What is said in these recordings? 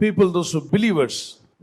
people, those who believers,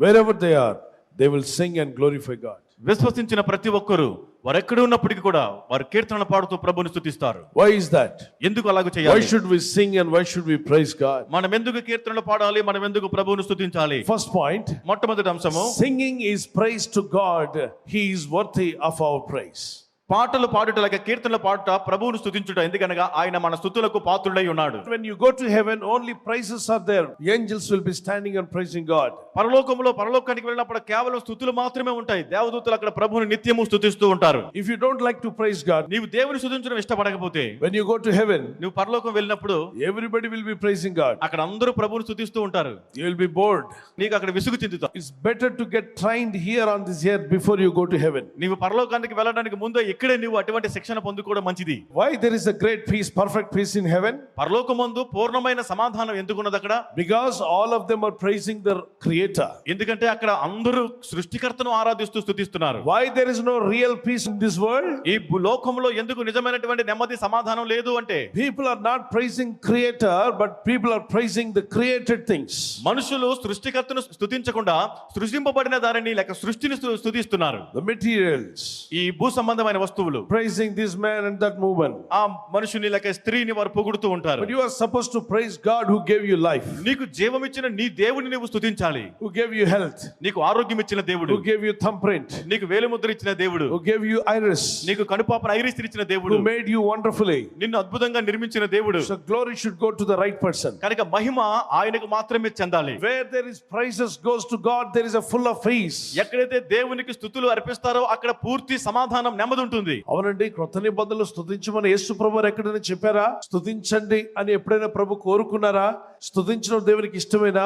wherever they are, they will sing and glorify God. విశ్వసించిన ప్రతి ఒక్కరూ వారు ఎక్కడ ఉన్నప్పటికీ కూడా వారు కీర్తనలు పాడుతూ ప్రభువుని స్తుతిస్తారు. Why is that? ఎందుకు అలాగ Why చేయాలి? should we sing and why should we praise God? మనం ఎందుకు కీర్తనలు పాడాలి? మనం ఎందుకు ప్రభువుని స్తుతించాలి? First point, మొట్టమొదటి అంశము, singing is praise to God. He is worthy of our praise. పాటలు పాడుట లేక కీర్తనలు పాడుట ప్రభువును స్తుతించుట, ఎందుకనగా ఆయన మన స్తుతులకు పాత్రుడై ఉన్నాడు. When you go to heaven, only praises are there. The angels will be standing and praising God. పరలోకానికి వెళ్ళినప్పుడు కేవలం స్తుతులు మాత్రమే ఉంటాయి. దేవదూతలు అక్కడ ప్రభువుని నిత్యము స్తుతిస్తూ ఉంటారు. If you don't like to praise God, నీవు దేవుని స్తుతించడం ఇష్టపడకపోతే, when you go to heaven, నువ్వు పరలోకం వెళ్ళినప్పుడు everybody will be praising God. అక్కడ అందరూ ప్రభువుని స్తుతిస్తూ ఉంటారు. You will be bored. నీకు అక్కడ విసుగు చెందుతావు. It's better to get trained here on this earth before you go to heaven. నీవు పరలోకానికి వెళ్ళడానికి ముందే ఇక్కడే నువ్వు అటువంటి శిక్షణ పొందుకోవడం మంచిది. Why there is a great peace, perfect peace in heaven? పరలోకమందు పూర్ణమైన సమాధానం ఎందుకున్నది అక్కడ? Because all of them are praising their creator. ఎందుకంటే అక్కడ అందరూ సృష్టికర్తను ఆరాధిస్తూ స్తుతిస్తున్నారు. Why there is no real peace in this world? ఈ లోకంలో ఎందుకు నిజమైనటువంటి నెమ్మది సమాధానం లేదు అంటే, People are not praising creator, but people are praising the created things. మనుషులు సృష్టికర్తను స్తుతించకుండా సృష్టింపబడిన దానిని లేక సృష్టిని స్తుతిస్తున్నారు. The materials. ఈ భూ సంబంధమైన వస్తువులు Praising this man and that woman. ఆ మనుషుని లేక స్త్రీని వారు పొగుడుతూ ఉంటారు. But you are supposed to praise God who gave you life, నీకు జీవమిచ్చిన నీ దేవుని నీవు స్తుతించాలి. who gave you health, నీకు ఆరోగ్యం ఇచ్చిన దేవుడు, who gave you thumbprint, నీకు వేలిముద్ర ఇచ్చిన దేవుడు, who gave you iris, నీకు కనుపాపన ఐరిస్ ఇచ్చిన దేవుడు, who made you wonderfully. నిన్ను అద్భుతంగా నిర్మించిన దేవుడు. So glory should go to the right person. కనుక మహిమ ఆయనకు మాత్రమే చెందాలి. Where there is praises goes to God, there is a full of peace. ఎక్కడైతే దేవునికి స్తుతులు అర్పిస్తారో అక్కడ పూర్తి సమాధానం నెమ్మది ఉంటుంది. అవునండి, క్రొత్త నిబంధనలు స్తుతించమని యేసు ప్రభువు ఎక్కడైనా చెప్పారా? స్తుతించండి అని ఎప్పుడైనా ప్రభు కోరుకున్నారా? స్తుతించడం దేవునికి ఇష్టమేనా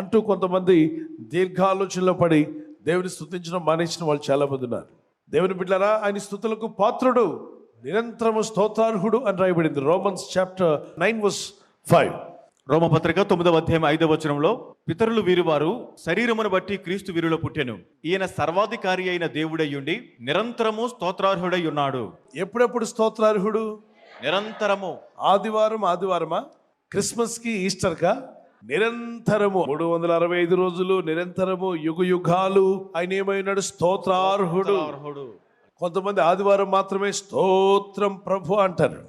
అంటూ కొంతమంది దీర్ఘాలోచనలో పడి దేవుని స్తుతించడం మానేసిన వాళ్ళు చాలా మంది ఉన్నారు. దేవుని బిడ్డలారా, ఆయన స్తుతులకు పాత్రుడు, నిరంతరము స్తోత్రార్హుడు అని రాయబడింది. Romans chapter 9:5. రోమపత్రిక 9వ అధ్యాయం 5వ వచనంలో, పితరులు వీరివారు శరీరమును బట్టి క్రీస్తు వీరిలో పుట్టెను, ఈయన సర్వాధికారి అయిన దేవుడయ్యుండి నిరంతరము స్తోత్రార్హుడై ఉన్నాడు. ఎప్పుడెప్పుడు స్తోత్రార్హుడు? నిరంతరము. ఆదివారమా, క్రిస్మస్ కి, ఈస్టర్ కా? నిరంతరము 365 రోజులు నిరంతరము, యుగ యుగాలు ఆయన ఏమైనాడు? స్తోత్రార్హుడు. కొంతమంది ఆదివారం మాత్రమే స్తోత్రం ప్రభు అంటారు.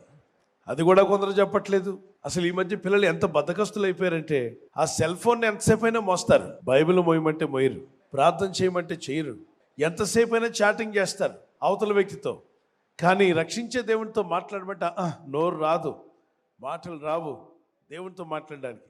అది కూడా కొందరు చెప్పట్లేదు. అసలు ఈ మధ్య పిల్లలు ఎంత బద్దకస్తులు అయిపోయారంటే, ఆ సెల్ ఫోన్ ఎంతసేపు అయినా మోస్తారు, బైబిల్ మోయమంటే మోయరు, ప్రార్థన చేయమంటే చేయరు, ఎంతసేపు అయినా చాటింగ్ చేస్తారు అవతల వ్యక్తితో. కానీ రక్షించే దేవునితో మాట్లాడమంటే నోరు రాదు, మాటలు రావు దేవునితో మాట్లాడడానికి.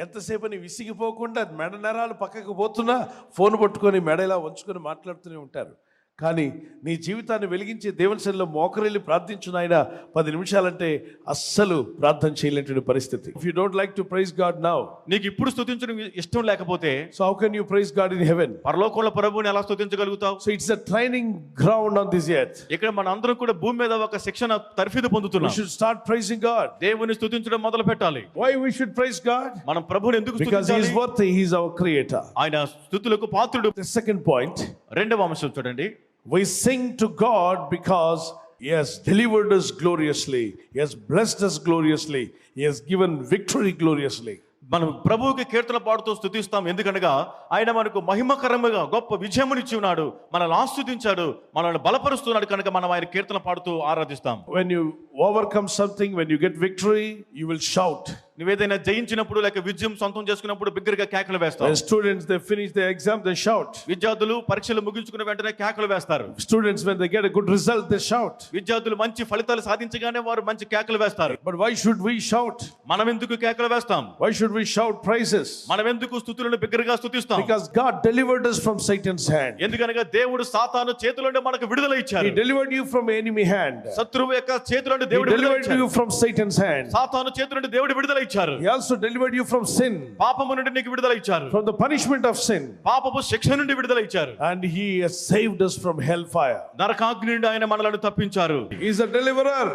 ఎంతసేపు అని విసిగిపోకుండా మెడ నరాలు పక్కకు పోతున్నా ఫోన్ పట్టుకొని మెడ ఇలా వంచుకొని మాట్లాడుతూనే ఉంటారు. కానీ నీ జీవితాన్ని వెలిగించే దేవుని సన్నిధిలో మోకరిల్లి ప్రార్థించు నాయన 10 నిమిషాలంటే అస్సలు ప్రార్థన చేయలేని పరిస్థితి. If you don't like to praise God now, నీకు ఇప్పుడు స్తుతించడం ఇష్టం లేకపోతే, so how can you praise God in heaven? పరలోకంలో ప్రభువుని ఎలా స్తుతించగలుగుతావు? So it's a training ground on this earth. ఇక్కడ మన అందరం కూడా భూమి మీద ఒక శిక్షణ తర్ఫీదు పొందుతున్నాం. We should start praising God. దేవుని స్తుతించడం మొదలు పెట్టాలి. Why we should praise God? మనం ప్రభువుని ఎందుకు Because he స్తుతించాలి? is worthy, he is our creator. ఆయన స్తుతులకు పాత్రుడు. The second point, రెండవ అంశం చూడండి, we sing to God because he has delivered us gloriously, he has blessed us gloriously, he has given victory gloriously. మనం ప్రభువుకి కీర్తన పాడుతూ స్తుతిస్తాం, ఎందుకనగా ఆయన మనకు మహిమకరముగా గొప్ప విజయమునిచ్చి ఉన్నాడు, మనల్ని ఆస్తుతించాడు, మనల్ని బలపరుస్తున్నాడు. కనుక మనం ఆయన కీర్తన పాడుతూ ఆరాధిస్తాం. When you overcome something, when you get victory, you will shout. నువ్వేదైనా జయించినప్పుడు లేక విజయం సొంతం చేసుకున్నప్పుడు బిగ్గరగా కేకలు వేస్తావు. When students they finish their exam, they shout. విద్యార్థులు పరీక్షలు ముగించుకున్న వెంటనే కేకలు వేస్తారు. Students when they get a good result, they shout. విద్యార్థులు మంచి ఫలితాలు సాధించగానే వారు మంచి కేకలు వేస్తారు. But why should we shout? మనం ఎందుకు కేకలు వేస్తాం? Why should we shout praises? మనం ఎందుకు స్తుతులను బిగ్గరగా స్తుతిస్తాం? Because God delivered us from Satan's hand. ఎందుకనగా దేవుడు సాతాను చేతుల నుండి మనకు విడుదల ఇచ్చారు. He delivered you from enemy hand. శత్రువు యొక్క చేతుల నుండి He దేవుడు విడుదల delivered ఇచ్చారు. you from Satan's hand. సాతాను చేతుల నుండి దేవుడు విడుదల ఇచ్చారు. He also delivered you from sin, పాపము నుండి నీకు విడుదల ఇచ్చారు. from the punishment of sin. పాపపు శిక్ష నుండి విడుదల ఇచ్చారు. And he has saved us from hellfire. నరకాగ్ని నుండి ఆయన మనలను తప్పించారు. He is a deliverer.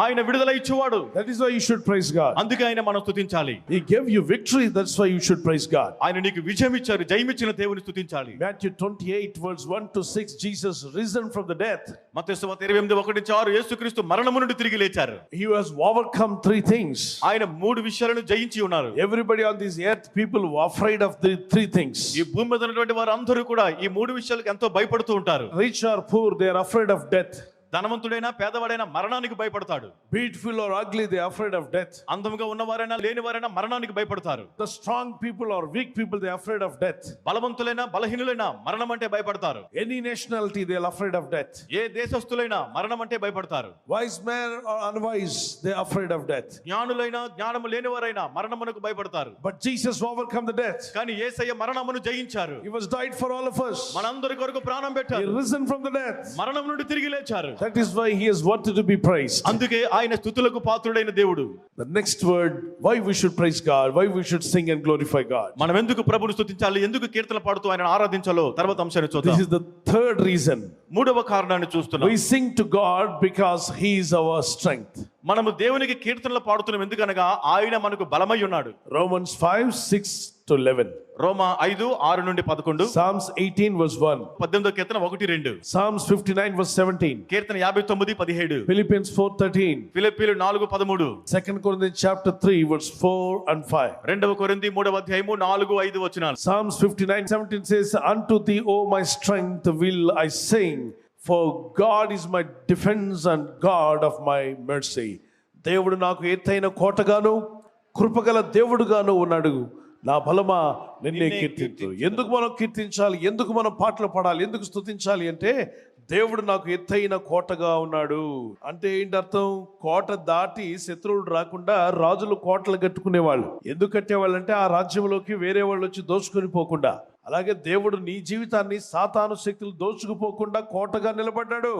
ఆయన విడుదల ఇచ్చేవాడు. That is why you should praise God. అందుకే ఆయన మనం స్తుతించాలి. He gave you victory. That's why you should praise God. ఆయన నీకు విజయం ఇచ్చారు, జయమిచ్చిన దేవుని స్తుతించాలి. Matthew 28 verse 1 to 6, Jesus risen from the death. మత్తయి సువార్త 28:1-6 యేసుక్రీస్తు మరణము నుండి తిరిగి లేచారు. He has overcome 3 things. ఆయన 3 విషయాలను జయించి ఉన్నారు. Everybody on this earth, people were afraid of the 3 things. ఈ భూమి మీద ఉన్నటువంటి వారు అందరూ కూడా ఈ 3 విషయాలకు ఎంతో భయపడుతూ ఉంటారు. Rich or poor, they are afraid of death. ధనవంతుడైనా పేదవాడైనా మరణానికి భయపడతాడు. Beautiful or ugly, they are afraid of death. అందముగా ఉన్నవారైనా లేనివారైనా మరణానికి భయపడతారు. The strong people or weak people, they are afraid of death. బలవంతులైనా బలహీనులైనా మరణం అంటే భయపడతారు. Any nationality, they are afraid of death. ఏ దేశస్థులైనా మరణం అంటే భయపడతారు. Wise man or unwise, they are afraid of death. జ్ఞానులైనా జ్ఞానము లేనివారైనా మరణమునకు భయపడతారు. But Jesus overcome the death. కానీ యేసయ్య మరణమును జయించారు. He was died for all of us. మనందరి కొరకు ప్రాణం He పెట్టారు. risen from the death. మరణం నుండి తిరిగి లేచారు. That is why he is worthy to be praised. అందుకే ఆయన స్తుతులకు పాత్రుడైన దేవుడు. The next word, why we should praise God, why we should sing and glorify God. మనం ఎందుకు ప్రభువును స్తుతించాలి, ఎందుకు కీర్తన పాడుతూ ఆయనను ఆరాధించాలో తర్వాత అంశాన్ని చూద్దాం. This is the third reason. మూడవ కారణాన్ని చూస్తున్నాం. We sing to God because he is our strength. మనము దేవునికి కీర్తనలు పాడుతున్నాం ఎందుకనగా ఆయన మనకు బలమై ఉన్నాడు. Romans 5:6-11. Roma 5:6-11. Psalms 18 verse 1. 18వ Keerthana 1-2. Psalms 59 verse 17. Keerthana 59:17. Philippians 4:13. ఫిలిప్పీయులు 4:13. 2 Corinthians chapter 3 verse 4 and 5. 2 కొరింథీ 3:4-5 వచనాలు. Psalms 59:17 says, unto thee, O my strength, will I sing, for God is my defense and God of my mercy. దేవుడు నాకు ఎత్తైన కోటగాను కృపగల దేవుడుగాను ఉన్నాడు. నా బలమా నిన్నే కీర్తించు. ఎందుకు మనం కీర్తించాలి, ఎందుకు మనం పాటలు పాడాలి, ఎందుకు స్తుతించాలి అంటే దేవుడు నాకు ఎత్తైన కోటగా ఉన్నాడు అంటే ఏంటి అర్థం? కోట దాటి శత్రువులు రాకుండా రాజులు కోటలు కట్టుకునేవాళ్ళు. ఎందుకు కట్టేవాళ్ళు అంటే ఆ రాజ్యంలోకి వేరే వాళ్ళు వచ్చి దోచుకొని పోకుండా. అలాగే దేవుడు నీ జీవితాన్ని సాతాను శక్తులు దోచుకుపోకుండా కోటగా నిలబడ్డాడు.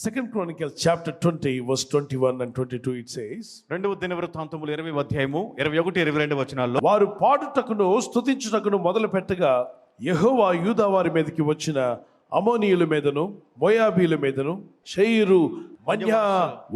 2 Chronicles chapter 20 verse 21 and 22 it says, 2వ దినవృత్తాంతములు 20:21-22 వచనాల్లో, వారు పాడుటకును స్తుతించుటకును మొదలు పెట్టగా యెహోవా యూదా వారి మీదకి వచ్చిన అమోనీయుల మీదను మోయాబీల మీదను షెయీరు మన్యా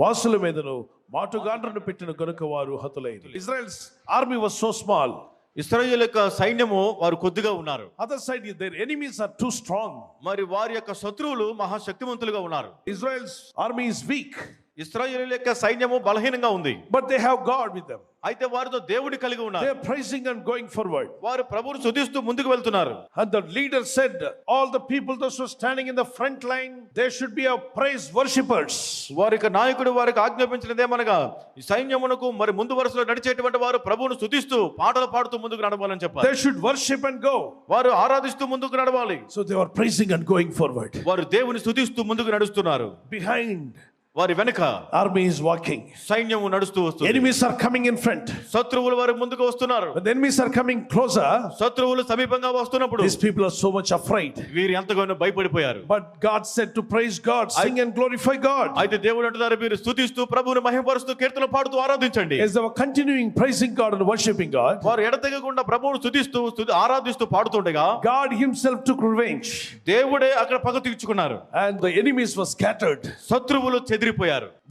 వాసుల మీదను మాటుగాండ్రను పెట్టిన కనుక వారు హతులైన. Israel's army was so small. ఇశ్రాయేలు యొక్క సైన్యము వారు కొద్దిగా ఉన్నారు. Other side their enemies are too strong. మరి వారి యొక్క శత్రువులు మహాశక్తివంతులుగా ఉన్నారు. Israel's army is weak. ఇశ్రాయేలు యొక్క సైన్యము బలహీనంగా ఉంది. But they have God with them. అయితే వారితో దేవుడి కలిగి ఉన్నారు. They are praising and going forward. వారు ప్రభువును స్తుతిస్తూ ముందుకు వెళ్తున్నారు. And the leader said, all the people those who are standing in the front line, they should be our praise worshippers. వారికి నాయకుడు వారికి ఆజ్ఞాపించినదేమనగా ఈ సైన్యమునకు మరి ముందు వరుసలో నడిచేటువంటి వారు ప్రభువును స్తుతిస్తూ పాటలు పాడుతూ ముందుకు నడవాలని చెప్పారు. They should worship and go. వారు ఆరాధిస్తూ ముందుకు నడవాలి. So they were praising and going forward. వారు దేవుని స్తుతిస్తూ ముందుకు నడుస్తున్నారు. Behind, వారి వెనుక army is walking. సైన్యము నడుస్తూ వస్తుంది. Enemies are coming in front. శత్రువులు వారి ముందుకు వస్తున్నారు. When the enemies are coming closer, శత్రువులు సమీపంగా వస్తున్నప్పుడు these people are so much afraid. వీరు ఎంతగానో భయపడిపోయారు. But God said to praise God, sing and glorify God. అయితే దేవుడు అంటున్నారు, మీరు స్తుతిస్తూ ప్రభువును మహిమపరుస్తూ కీర్తన పాడుతూ ఆరాధించండి. As they were continuing praising God and worshiping God, వారు ఎడతెగకుండా ప్రభువును స్తుతిస్తూ ఆరాధిస్తూ పాడుతుండగా God himself took revenge. దేవుడే అక్కడ పగ తీర్చుకున్నారు. And the enemies were scattered. శత్రువులు చెదిరిపోయారు.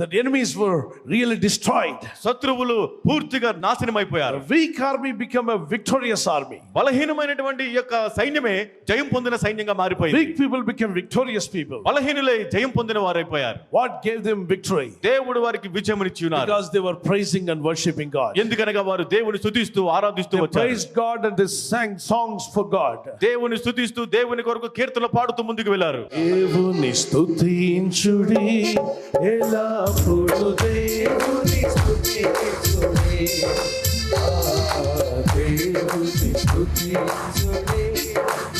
The enemies were really destroyed. శత్రువులు పూర్తిగా నాశనమైపోయారు. A weak army became a victorious army. బలహీనమైనటువంటి ఈ యొక్క సైన్యమే జయం పొందిన సైన్యంగా మారిపోయింది. Weak people became victorious people. బలహీనులై జయం పొందిన వారైపోయారు. What gave them victory? దేవుడు వారికి విజయమునిచ్చి ఉన్నారు. Because they were praising and worshiping God. ఎందుకనగా వారు దేవుని స్తుతిస్తూ ఆరాధిస్తూ They వచ్చారు. praised God and they sang songs for God. దేవుని స్తుతిస్తూ దేవుని కొరకు కీర్తనలు పాడుతూ ముందుకు వెళ్ళారు. దేవుని స్తుతించుడి ఎల్లప్పుడూ దేవుని స్తుతించుడి. దేవుని స్తుతించుడి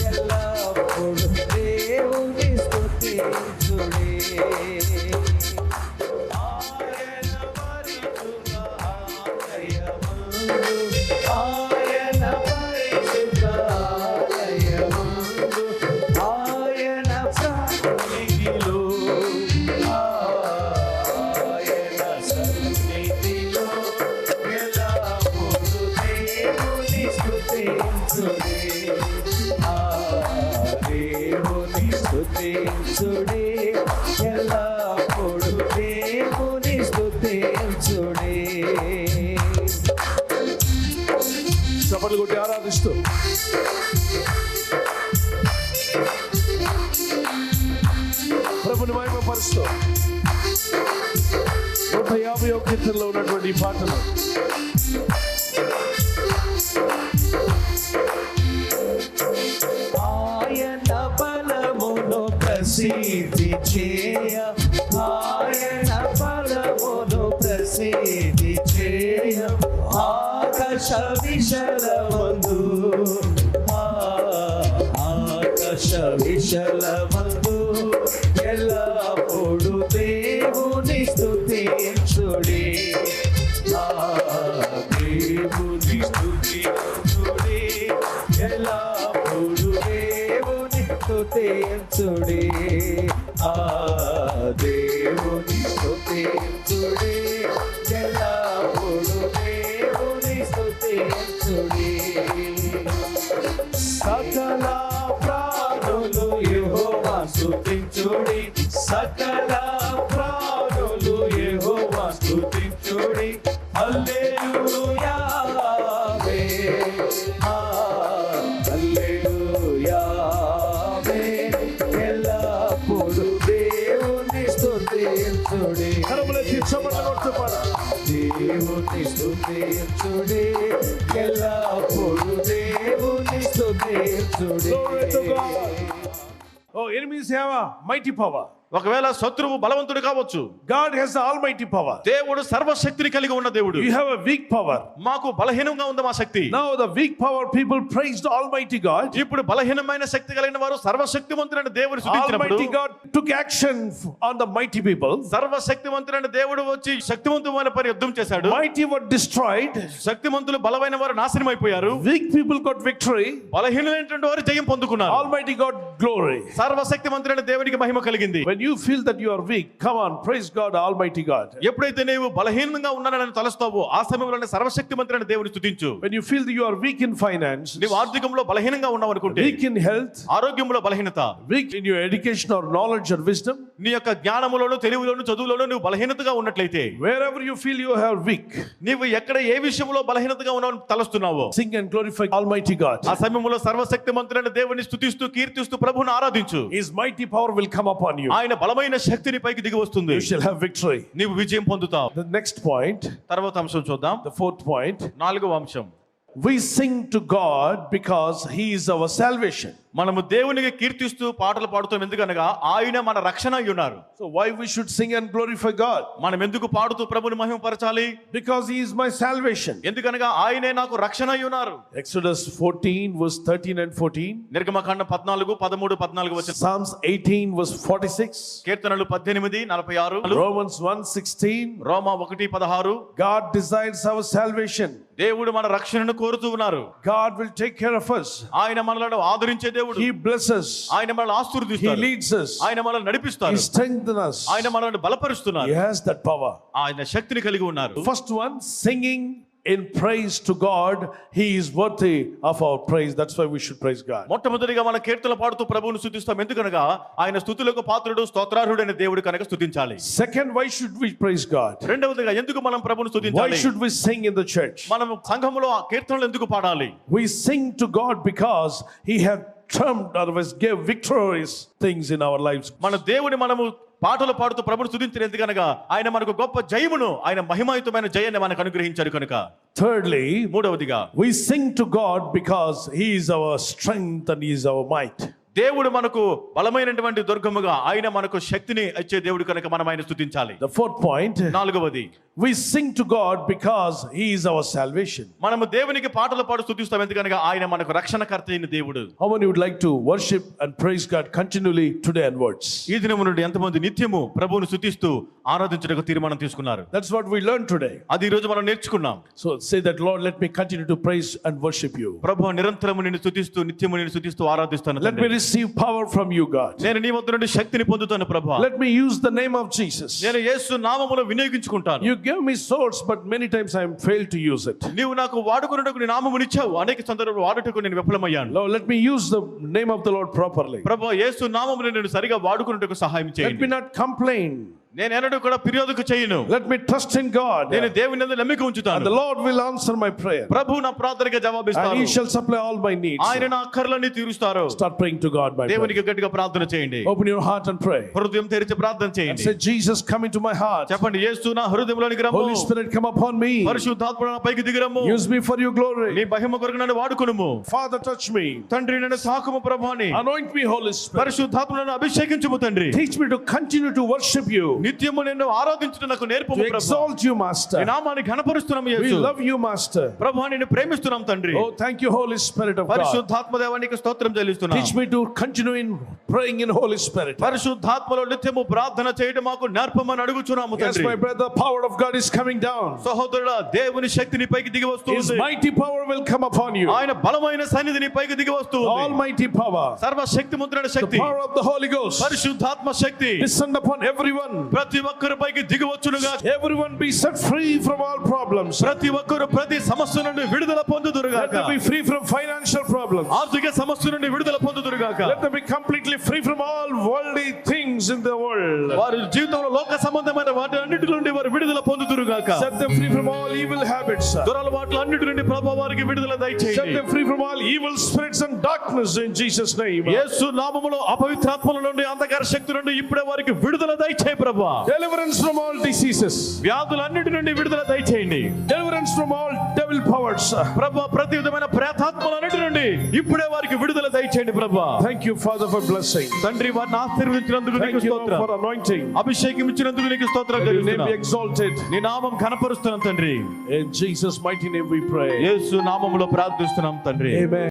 ఎల్లప్పుడూ దేవుని స్తుతించుడి. ఆయన పరిశుద్ధ ఆలయమందు, ఆయన పరిశుద్ధ ఆలయమందు, ఆయన సన్నిధిలో, ఆయన సన్నిధిలో ఎల్లప్పుడూ దేవుని స్తుతించుడి. దేవుని స్తుతించుడి ఎల్లప్పుడూ దేవుని స్తుతించుడి. మహిమపరుస్తూ ప్రభుని మహిమపరుస్తూ 150వ కీర్తనలో ఉన్నటువంటి ఈ పాటను ఆయన బలమును ప్రసిద్ధి చేయ, ఆయన బలమును ప్రసిద్ధి చేయ, ఆకాశ విశలమందు, ఆకాశ విశలమందు ఎల్లప్పుడు దేవుని స్తుతించుడి, దేవుని స్తుతించుడి, ఎల్లప్పుడు దేవుని స్తుతించుడి, దేవుని స్తుతించుడి, ఎల్లప్పుడు దేవుని స్తుతించుడి. సకల ప్రాణులు యెహోవా స్తుతించుడి, సకల ప్రాణులు యెహోవా స్తుతించుడి, హల్లెలూయా ఆమేన్, హల్లెలూయా ఆమేన్, ఎల్లప్పుడు దేవుని స్తుతించుడి, కరములెత్తి చప్పట్లు కొడుతూ పాడు. దేవుని స్తుతించుడి, ఎల్లప్పుడు దేవుని స్తుతించుడి. Glory to God. Oh, enemies have a mighty power. ఒకవేళ శత్రువు బలవంతుడు కావచ్చు, God has the almighty power. దేవుడు సర్వశక్తిని కలిగి ఉన్న దేవుడు. You have a weak power. మాకు బలహీనంగా ఉంది మా శక్తి. Now the weak power people praise the almighty God. ఇప్పుడు బలహీనమైన శక్తి కలిగిన వారు సర్వశక్తివంతుడైన దేవుడు స్తుతించినప్పుడు Almighty God took action on the mighty people. సర్వశక్తివంతుడైన దేవుడు వచ్చి శక్తివంతమైన పని యుద్ధం చేశాడు. Mighty were destroyed. శక్తిమంతులు బలమైన వారు నాశనం అయిపోయారు. Weak people got victory. బలహీనమైనటువంటి వారు జయం పొందుకున్నారు. Almighty God glory. సర్వశక్తిమంతుడైన దేవుడికి మహిమ కలిగింది. When you feel that you are weak, come on, praise God, Almighty God. ఎప్పుడైతే నీవు బలహీనంగా ఉన్నానని తలస్తావో ఆ సమయంలోనే సర్వశక్తిమంతుడైన దేవుడిని స్తుతించు. When you feel that you are weak in finance, నీవు ఆర్థికంలో బలహీనంగా ఉన్నావు అనుకుంటే, weak in health, ఆరోగ్యంలో బలహీనత, weak in your education or knowledge or wisdom, నీ యొక్క జ్ఞానములోను తెలివిలోను చదువులోను నువ్వు బలహీనతగా ఉన్నట్లయితే, wherever you feel you are weak, నీవు ఎక్కడ ఏ విషయంలో బలహీనతగా ఉన్నావు తలస్తున్నావో, sing and glorify Almighty God. ఆ సమయంలో సర్వశక్తిమంతుడైన దేవుని స్తుతిస్తూ కీర్తిస్తూ ప్రభువును ఆరాధించు. His mighty power will come upon you. ఆయన బలమైన శక్తిని పైకి దిగి వస్తుంది. You shall have victory. నీవు విజయం పొందుతావు. The next point, తర్వాత అంశం చూద్దాం. the fourth point, 4వ అంశం, we sing to God because He is our salvation. మనము దేవునికి కీర్తిస్తూ పాటలు పాడుతాం ఎందుకనగా ఆయన మన రక్షణ అయి ఉన్నారు. So why we should sing and glorify God? మనం ఎందుకు పాడుతూ ప్రభుని మహిమపరచాలి? Because He is my salvation. ఎందుకనగా ఆయనే నాకు రక్షణ అయి ఉన్నారు. Exodus 14 verse 13 and 14. నిర్గమకాండం 14, 13, 14 వచనం. Psalms 18 verse 46. కీర్తనలు 18, 46. Romans 1:16. Roma 1:16. God desires our salvation. దేవుడు మన రక్షణను కోరుతూ ఉన్నారు. God will take care of us. ఆయన మనలను ఆదరించే దేవుడు. He blesses. ఆయన మనల్ని He ఆశీర్వదిస్తారు. leads us. ఆయన మనల్ని He నడిపిస్తారు. strengthens us. ఆయన మనల్ని బలపరుస్తున్నారు. He has that power. ఆయన శక్తిని కలిగి ఉన్నారు. First one, singing in praise to God. He is worthy of our praise. That's why we should praise God. మొట్టమొదటిగా మన కీర్తనలు పాడుతూ ప్రభువును స్తుతిస్తాం ఎందుకనగా ఆయన స్తుతులకు పాత్రుడు స్తోత్రార్హుడైన దేవుడు కనుక స్తుతించాలి. Second, why should we praise God? రెండవదిగా ఎందుకు మనం ప్రభువును Why స్తుతించాలి? should we sing in the church? మనం సంఘములో ఆ కీర్తనలు ఎందుకు పాడాలి? We sing to God because He had termed or gave victorious things in our lives. మన దేవుని మనము పాటలు పాడుతూ ప్రభువును స్తుతించిన ఎందుకనగా ఆయన మనకు గొప్ప జయమును, ఆయన మహిమాయుతమైన జయాన్ని మనకు అనుగ్రహించారు కనుక. Thirdly, మూడవదిగా we sing to God because He is our strength and He is our might. దేవుడు మనకు బలమైనటువంటి దుర్గముగా ఆయన మనకు శక్తిని ఇచ్చే దేవుడు కనుక మనం ఆయన స్తుతించాలి. The fourth point, నాలుగవది, we sing to God because He is our salvation. మనము దేవునికి పాటలు పాడు స్తుతిస్తాం ఎందుకనగా ఆయన మనకు రక్షణకర్త అయిన దేవుడు. How many would like to worship and praise God continually today onwards? ఈ దినము నుండి ఎంతమంది నిత్యము ప్రభువును స్తుతిస్తూ ఆరాధించడానికి తీర్మానం తీసుకున్నారు? That's what we learned today. అది ఈ రోజు మనం నేర్చుకున్నాం. So say that, Lord, let me continue to praise and worship you. ప్రభువు నిరంతరము నిన్ను స్తుతిస్తూ నిత్యము నిన్ను స్తుతిస్తూ ఆరాధిస్తాను. Let me receive power from you, God. నేను నీ వద్ద నుండి శక్తిని పొందుతాను ప్రభువా. Let me use the name of Jesus. నేను యేసు నామమును వినియోగించుకుంటాను. You gave me source, but many times I am failed to use it. నీవు నాకు వాడుకున్నట్టుకు నీ నామమునిచ్చావు, అనేక సందర్భాల్లో వాడుటకు నేను విఫలమయ్యాను. Lord, let me use the name of the Lord properly. ప్రభువా యేసు నామమును నేను సరిగా వాడుకున్నట్టుకు సహాయం Let me చేయండి. not complain. నేను ఎన్నడూ కూడా ఫిర్యాదుకు చేయను. Let me trust in God. నేను దేవుని యందు నమ్మిక And ఉంచుతాను. the Lord will answer my prayer. ప్రభు నా ప్రార్థనకి And జవాబిస్తారు. He shall supply all my needs. ఆయన నా అక్కర్లన్నీ తీరుస్తారు. Start praying to God, my brother. దేవునికి గట్టిగా ప్రార్థన చేయండి. Open your heart and pray. హృదయం తెరిచి ప్రార్థన And చేయండి. say, Jesus, come into my heart. చెప్పండి, యేసు నా హృదయంలోనికి రమ్ము. Holy Spirit, come upon me. పరిశుద్ధాత్మ నా పైకి దిగిరమ్ము. Use me for your నీ glory. మహిమ కొరకు నన్ను వాడుకొనుము. Father, touch me. తండ్రి నన్ను తాకుము ప్రభువాని. Anoint me, Holy Spirit. పరిశుద్ధాత్మ నన్ను అభిషేకించుము తండ్రి. Teach me to continue to worship you. నిత్యము నిన్ను ఆరాధించుట నాకు To నేర్పుము Prabhu. exalt you, Master. నీ నామాన్ని ఘనపరుస్తున్నాము We Yesu. love you, Master. ప్రభువా నిన్ను ప్రేమిస్తున్నాం తండ్రి. Oh, thank you, Holy Spirit of God. పరిశుద్ధాత్మ దేవానికి స్తోత్రం చెల్లిస్తున్నాం. Teach me to continue in praying in Holy Spirit. పరిశుద్ధాత్మలో నిత్యము ప్రార్థన చేయడం మాకు నేర్పమని అడుగుచున్నాము Yes, తండ్రి. my brother, power of God is coming down. సహోదరుడా, దేవుని శక్తి నీ పైకి దిగి His వస్తుంది. mighty power will come upon you. ఆయన బలమైన సన్నిధి నీ పైకి దిగి వస్తుంది. Almighty power. సర్వశక్తిమంతుడైన The Shakti, power of the Holy Ghost. పరిశుద్ధాత్మ శక్తి Descend upon everyone. ప్రతి ఒక్కరి పైకి దిగి వచ్చునుగా. Everyone be set free from all problems. ప్రతి ఒక్కరు ప్రతి సమస్య నుండి విడుదల Let పొందుదురుగాక. them be free from financial problems. ఆర్థిక సమస్య నుండి విడుదల పొందుదురుగాక. Let them be completely free from all worldly things in the world. వారి జీవితంలో లోక సంబంధమైన వాటి అన్నిటి నుండి వారు విడుదల పొందుదురుగాక. Set them free from all evil habits. దురలవాట్ల అన్నిటి నుండి ప్రభువా వారికి విడుదల Set దయచేయండి. them free from all evil spirits and darkness in Jesus' name. యేసు నామములో అపవిత్రాత్మల నుండి అంధకార శక్తి నుండి ఇప్పుడే వారికి విడుదల దయచేయి ప్రభువా. Deliverance from all diseases. వ్యాధులన్నిటి నుండి విడుదల దయచేయండి Deliverance from all devil powers. ప్రభువా. ప్రతి విధమైన ప్రేతాత్మలన్నిటి నుండి ఇప్పుడే వారికి విడుదల దయచేయండి ప్రభువా. Thank you, Father, for blessing. తండ్రి వారిని ఆశీర్వదించినందుకు నీకు Thank you, Lord, స్తోత్రం. for anointing. అభిషేకం ఇచ్చినందుకు నీకు స్తోత్రం May your name be చెల్లిస్తున్నాం. exalted. నీ నామం కనపరుస్తున్నాం తండ్రి. In Jesus' mighty name we pray. యేసు నామములో ప్రార్థిస్తున్నాం తండ్రి. Amen.